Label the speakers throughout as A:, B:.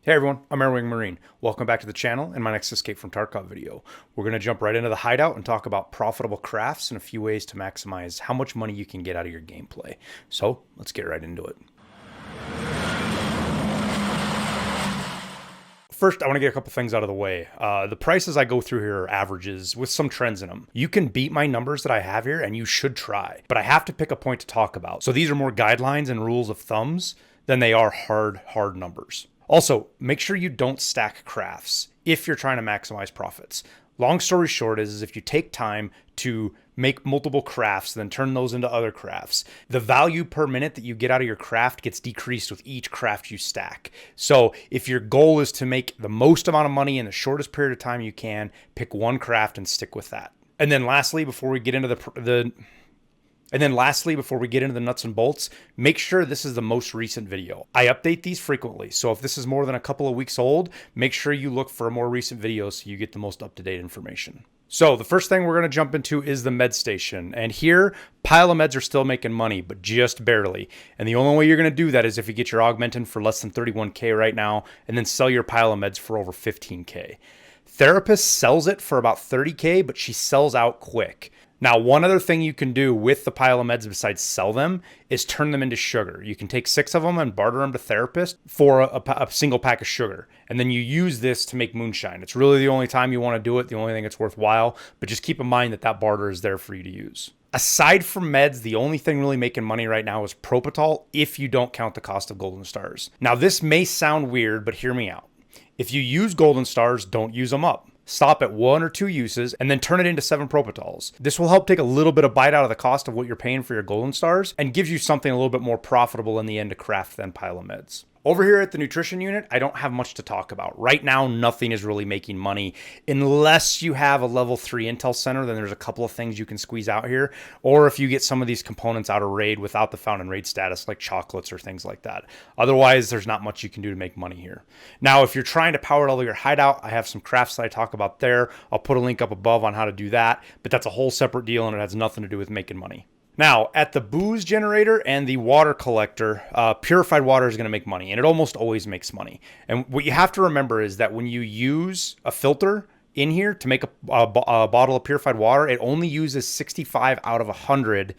A: Hey everyone, I'm Airwingmarine. Welcome back to the channel and my next Escape from Tarkov video. We're going to jump right into the hideout and talk about profitable crafts and a few ways to maximize how much money you can get out of your gameplay. So let's get right into it. First, I want to get a couple things out of the way. The prices I go through here are averages with some trends in them. You can beat my numbers that I have here and you should try, but I have to pick a point to talk about. So these are more guidelines and rules of thumbs than they are hard numbers. Also, make sure you don't stack crafts if you're trying to maximize profits. Long story short is if you take time to make multiple crafts, then turn those into other crafts, the value per minute that you get out of your craft gets decreased with each craft you stack. So if your goal is to make the most amount of money in the shortest period of time you can, pick one craft and stick with that. And then lastly, before we get into the nuts and bolts, make sure this is the most recent video. I update these frequently, so if this is more than a couple of weeks old, make sure you look for a more recent video so you get the most up-to-date information. So the first thing we're going to jump into is the med station. And here, pile of meds are still making money, but just barely. And the only way you're going to do that is if you get your augmentin for less than 31K right now, and then sell your pile of meds for over 15K. Therapist sells it for about 30K, but she sells out quick. Now, one other thing you can do with the pile of meds besides sell them is turn them into sugar. You can take 6 of them and barter them to Therapist for a single pack of sugar. And then you use this to make moonshine. It's really the only time you want to do it, the only thing it's worthwhile. But just keep in mind that that barter is there for you to use. Aside from meds, the only thing really making money right now is Propital if you don't count the cost of golden stars. Now, this may sound weird, but hear me out. If you use golden stars, don't use them up. Stop at 1 or 2 uses and then turn it into 7 Propitals. This will help take a little bit of bite out of the cost of what you're paying for your golden stars and gives you something a little bit more profitable in the end to craft than pile of meds. Over here at the nutrition unit, I don't have much to talk about. Right now, nothing is really making money unless you have a level 3 intel center, then there's a couple of things you can squeeze out here. Or if you get some of these components out of raid without the found in raid status, like chocolates or things like that. Otherwise, there's not much you can do to make money here. Now, if you're trying to power level your hideout, I have some crafts that I talk about there. I'll put a link up above on how to do that, but that's a whole separate deal and it has nothing to do with making money. Now, at the booze generator and the water collector, purified water is going to make money, and it almost always makes money. And what you have to remember is that when you use a filter in here to make a bottle of purified water, it only uses 65 out of 100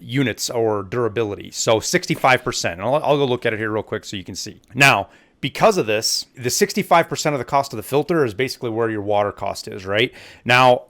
A: units or durability. So 65%. And I'll go look at it here real quick so you can see. Now, because of this, the 65% of the cost of the filter is basically where your water cost is, right? Now,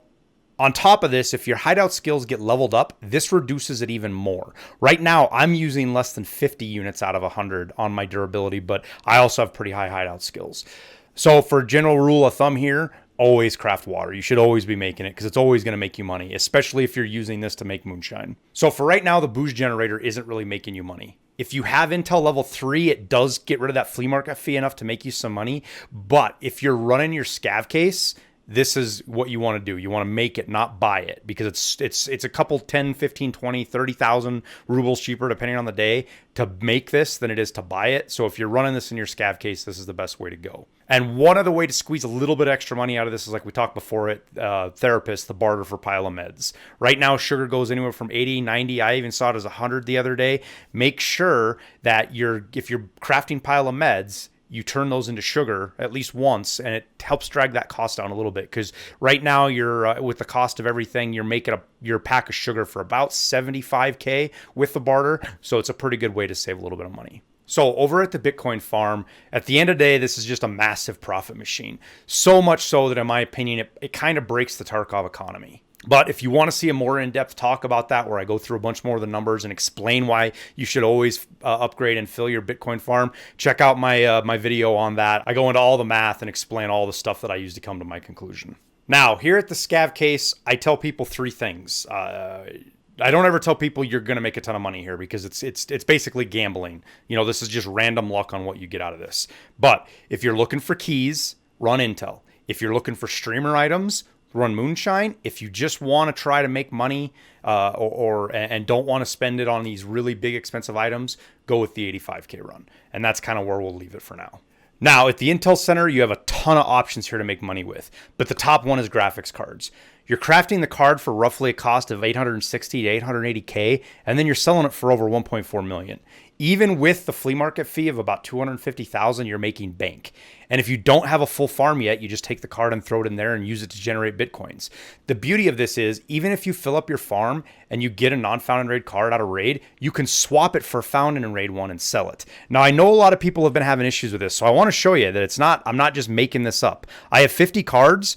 A: on top of this, if your hideout skills get leveled up, this reduces it even more. Right now, I'm using less than 50 units out of 100 on my durability, but I also have pretty high hideout skills. So for general rule of thumb here, always craft water. You should always be making it because it's always going to make you money, especially if you're using this to make moonshine. So for right now, the booze generator isn't really making you money. If you have Intel level 3, it does get rid of that flea market fee enough to make you some money. But if you're running your Scav Case, this is what you want to do. You want to make it, not buy it, because it's a couple 10, 15, 20, 30,000 rubles cheaper depending on the day to make this than it is to buy it. So if you're running this in your Scav Case, this is the best way to go. And one other way to squeeze a little bit extra money out of this is like we talked before at Therapist, the barter for pile of meds. Right now, sugar goes anywhere from 80, 90. I even saw it as 100 the other day. Make sure that if you're crafting pile of meds, you turn those into sugar at least once, and it helps drag that cost down a little bit. Because right now, you're with the cost of everything, you're making your pack of sugar for about 75K with the barter. So it's a pretty good way to save a little bit of money. So over at the Bitcoin farm, at the end of the day, this is just a massive profit machine. So much so that, in my opinion, it kind of breaks the Tarkov economy. But if you want to see a more in-depth talk about that, where I go through a bunch more of the numbers and explain why you should always upgrade and fill your Bitcoin farm, check out my video on that. I go into all the math and explain all the stuff that I use to come to my conclusion. Now, here at the Scav Case, I tell people 3 things. I don't ever tell people you're going to make a ton of money here because it's basically gambling. You know, this is just random luck on what you get out of this. But if you're looking for keys, run Intel. If you're looking for streamer items, run moonshine. If you just want to try to make money and don't want to spend it on these really big expensive items, go with the 85K run. And that's kind of where we'll leave it for now. Now, at the Intel Center, you have a ton of options here to make money with, but the top one is graphics cards. You're crafting the card for roughly a cost of 860 to 880K, and then you're selling it for over 1.4 million. Even with the flea market fee of about 250,000, you're making bank. And if you don't have a full farm yet, you just take the card and throw it in there and use it to generate Bitcoins. The beauty of this is, even if you fill up your farm and you get a non-found in raid card out of raid, you can swap it for found in raid one and sell it. Now, I know a lot of people have been having issues with this, so I want to show you that I'm not just making this up. I have 50 cards.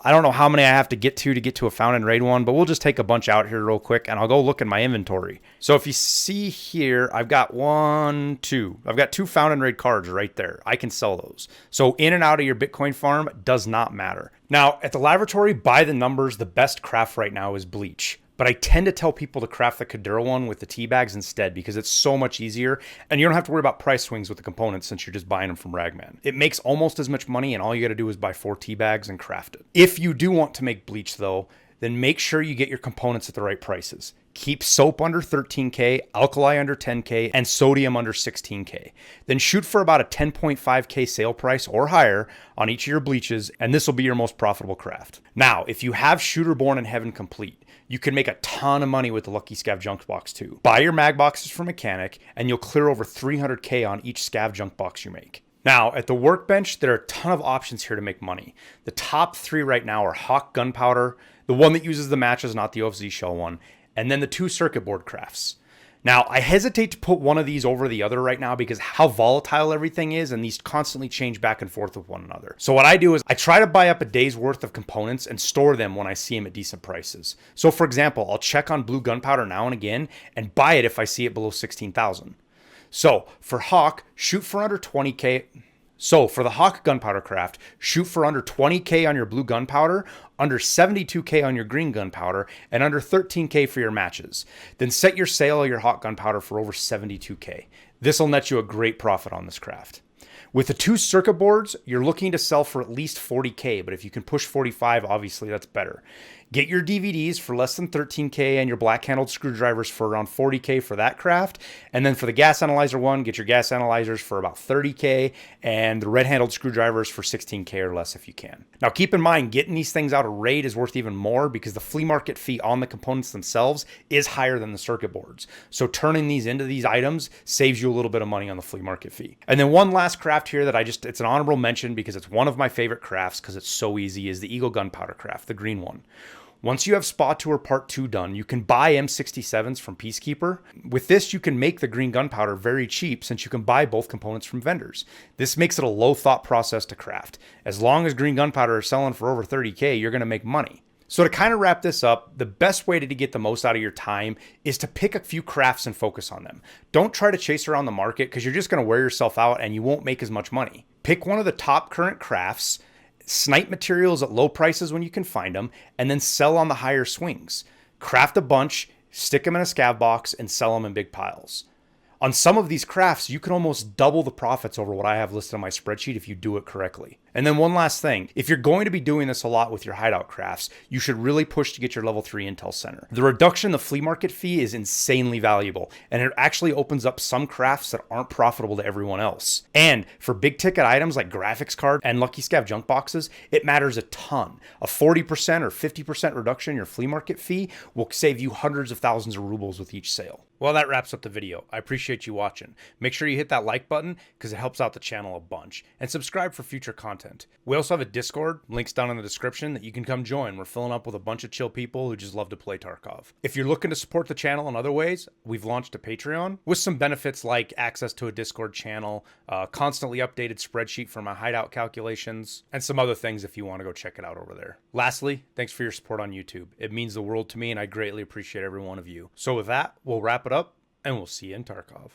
A: I don't know how many I have to get to a found in raid one, but we'll just take a bunch out here real quick and I'll go look in my inventory. So if you see here, I've got I've got 2 found in raid cards right there. I can sell those. So in and out of your Bitcoin farm does not matter. Now at the Lavatory, by the numbers, the best craft right now is bleach. But I tend to tell people to craft the Kadura one with the tea bags instead because it's so much easier and you don't have to worry about price swings with the components since you're just buying them from Ragman. It makes almost as much money and all you got to do is buy 4 tea bags and craft it. If you do want to make bleach though, then make sure you get your components at the right prices. Keep soap under 13K, alkali under 10K, and sodium under 16K. Then shoot for about a 10.5K sale price or higher on each of your bleaches, and this will be your most profitable craft. Now, if you have Shooter Born and Heaven complete, you can make a ton of money with the Lucky Scav Junk Box too. Buy your mag boxes from Mechanic, and you'll clear over 300K on each Scav Junk Box you make. Now, at the Workbench, there are a ton of options here to make money. The top 3 right now are Hawk Gunpowder, the one that uses the matches, not the OFZ shell one, and then the 2 circuit board crafts. Now, I hesitate to put one of these over the other right now because how volatile everything is, and these constantly change back and forth with one another. So what I do is I try to buy up a day's worth of components and store them when I see them at decent prices. So for example, I'll check on blue gunpowder now and again and buy it if I see it below 16,000. So for Hawk, shoot for under 20K. So for the Hawk gunpowder craft, shoot for under 20K on your blue gunpowder, under 72K on your green gunpowder, and under 13K for your matches. Then set your sale of your Hawk gunpowder for over 72K. This will net you a great profit on this craft. With the 2 circuit boards, you're looking to sell for at least 40K, but if you can push 45, obviously that's better. Get your DVDs for less than 13K and your black-handled screwdrivers for around 40K for that craft. And then for the gas analyzer one, get your gas analyzers for about 30K and the red-handled screwdrivers for 16K or less if you can. Now keep in mind, getting these things out of raid is worth even more because the flea market fee on the components themselves is higher than the circuit boards. So turning these into these items saves you a little bit of money on the flea market fee. And then one last craft here that it's an honorable mention because it's one of my favorite crafts because it's so easy, is the Eagle Gunpowder craft, the green one. Once you have Spa Tour Part 2 done, you can buy M67s from Peacekeeper. With this, you can make the green gunpowder very cheap since you can buy both components from vendors. This makes it a low thought process to craft. As long as green gunpowder is selling for over 30K, you're going to make money. So to kind of wrap this up, the best way to get the most out of your time is to pick a few crafts and focus on them. Don't try to chase around the market because you're just going to wear yourself out and you won't make as much money. Pick one of the top current crafts, snipe materials at low prices when you can find them, and then sell on the higher swings. Craft a bunch, stick them in a scav box, and sell them in big piles. On some of these crafts, you can almost double the profits over what I have listed on my spreadsheet if you do it correctly. And then one last thing, if you're going to be doing this a lot with your hideout crafts, you should really push to get your level 3 intel center. The reduction in the flea market fee is insanely valuable, and it actually opens up some crafts that aren't profitable to everyone else. And for big ticket items like graphics card and Lucky Scav junk boxes, it matters a ton. A 40% or 50% reduction in your flea market fee will save you hundreds of thousands of rubles with each sale. Well, that wraps up the video. I appreciate you watching. Make sure you hit that like button because it helps out the channel a bunch. And subscribe for future content. We also have a Discord, links down in the description, that you can come join. We're filling up with a bunch of chill people who just love to play Tarkov. If you're looking to support the channel in other ways, we've launched a Patreon with some benefits like access to a Discord channel, constantly updated spreadsheet for my hideout calculations, and some other things if you want to go check it out over there. Lastly, thanks for your support on YouTube. It means the world to me and I greatly appreciate every one of you. So with that, we'll wrap it up and we'll see you in Tarkov.